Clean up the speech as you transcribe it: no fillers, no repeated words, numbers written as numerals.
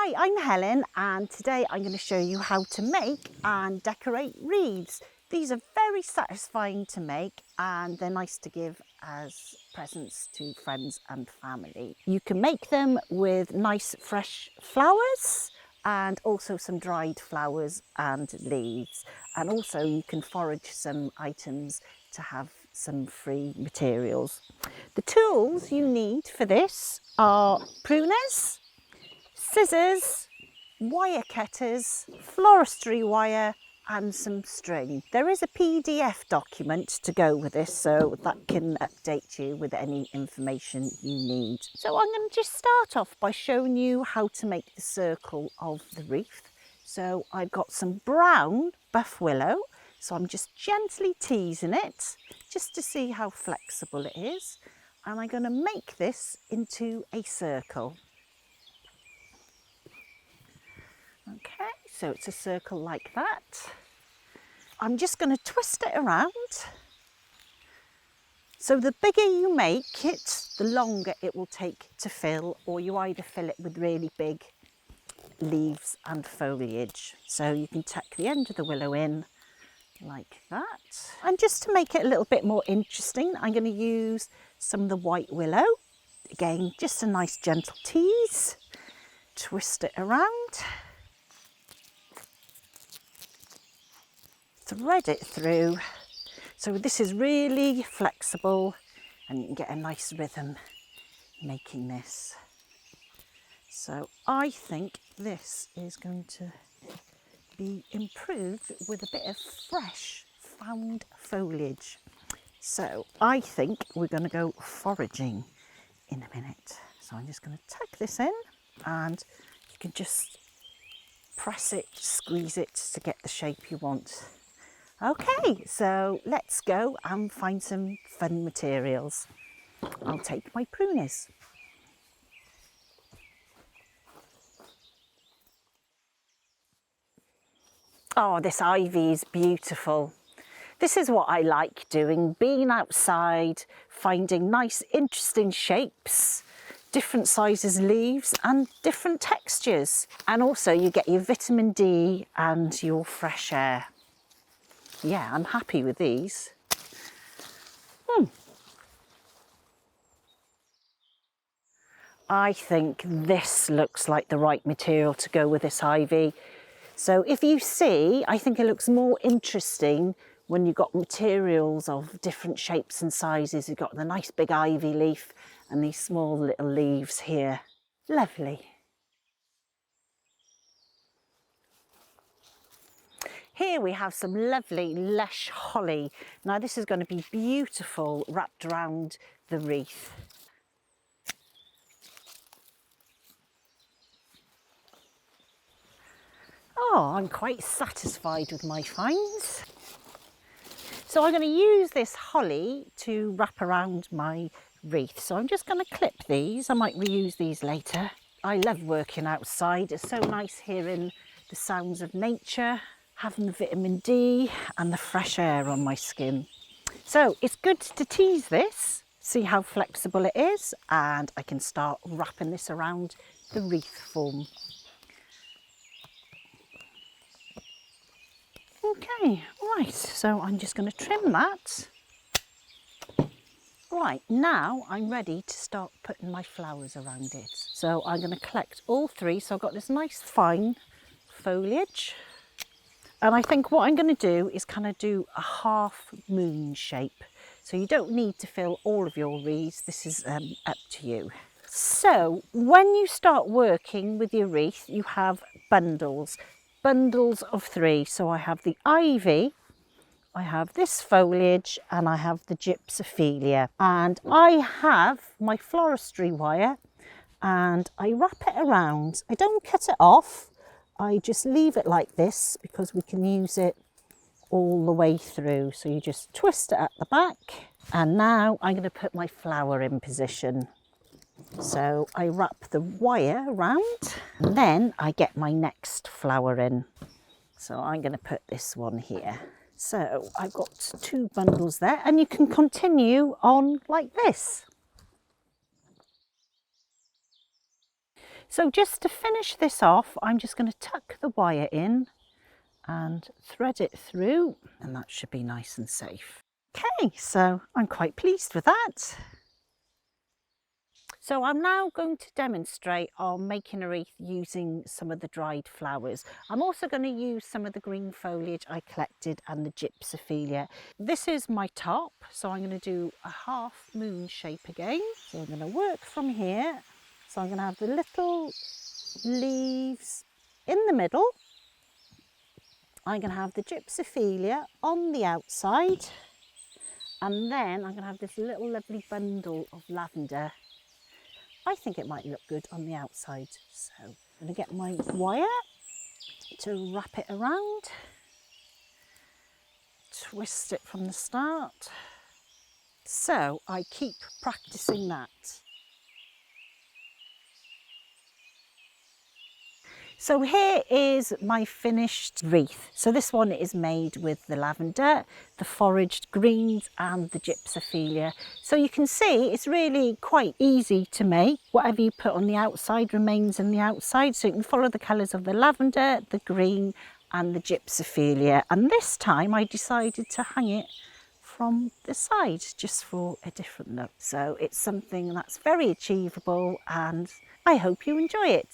Hi, I'm Helen and today I'm going to show you how to make and decorate wreaths. These are very satisfying to make and they're nice to give as presents to friends and family. You can make them with nice fresh flowers and also some dried flowers and leaves, and also you can forage some items to have some free materials. The tools you need for this are pruners, scissors, wire cutters, floristry wire and some string. There is a PDF document to go with this, so that can update you with any information you need. So I'm going to just start off by showing you how to make the circle of the wreath. So I've got some brown buff willow, so I'm just gently teasing it just to see how flexible it is, and I'm going to make this into a circle. Okay, so it's a circle like that. I'm just going to twist it around. So the bigger you make it, the longer it will take to fill, or you either fill it with really big leaves and foliage. So you can tuck the end of the willow in like that. And just to make it a little bit more interesting, I'm going to use some of the white willow. Again, just a nice gentle tease. Twist it around. Thread it through. So this is really flexible and you can get a nice rhythm making this. So I think this is going to be improved with a bit of fresh found foliage. So I think we're going to go foraging in a minute. So I'm just going to tuck this in and you can just press it, squeeze it to get the shape you want. Okay, so let's go and find some fun materials. I'll take my pruners. Oh, this ivy is beautiful. This is what I like doing, being outside, finding nice, interesting shapes, different sizes leaves and different textures. And also you get your vitamin D and your fresh air. Yeah, I'm happy with these. I think this looks like the right material to go with this ivy. So if you see, I think it looks more interesting when you've got materials of different shapes and sizes. You've got the nice big ivy leaf and these small little leaves here. Lovely. Here we have some lovely lush holly. Now this is going to be beautiful wrapped around the wreath. Oh, I'm quite satisfied with my finds. So I'm going to use this holly to wrap around my wreath. So I'm just going to clip these. I might reuse these later. I love working outside. It's so nice hearing the sounds of nature, having the vitamin D and the fresh air on my skin. So it's good to tease this, see how flexible it is, and I can start wrapping this around the wreath form. Okay, right, so I'm just going to trim that. Right, now I'm ready to start putting my flowers around it. So I'm going to collect all three. So I've got this nice fine foliage. And I think what I'm going to do is kind of do a half moon shape. So you don't need to fill all of your wreaths. This is up to you. So when you start working with your wreath, you have bundles of three. So I have the ivy, I have this foliage and I have the gypsophilia, and I have my floristry wire and I wrap it around. I don't cut it off, I just leave it like this because we can use it all the way through. So you just twist it at the back, and now I'm going to put my flower in position. So I wrap the wire around and then I get my next flower in. So I'm going to put this one here. So I've got two bundles there, and you can continue on like this. So just to finish this off, I'm just going to tuck the wire in and thread it through, and that should be nice and safe. Okay, so I'm quite pleased with that. So I'm now going to demonstrate on making a wreath using some of the dried flowers. I'm also going to use some of the green foliage I collected and the gypsophilia. This is my top, so I'm going to do a half moon shape again. So I'm going to work from here. So I'm going to have the little leaves in the middle. I'm going to have the gypsophilia on the outside. And then I'm going to have this little lovely bundle of lavender. I think it might look good on the outside. So I'm going to get my wire to wrap it around. Twist it from the start. So I keep practicing that. So here is my finished wreath. So this one is made with the lavender, the foraged greens and the gypsophilia. So you can see it's really quite easy to make. Whatever you put on the outside remains in the outside. So you can follow the colours of the lavender, the green and the gypsophilia. And this time I decided to hang it from the side just for a different look. So it's something that's very achievable and I hope you enjoy it.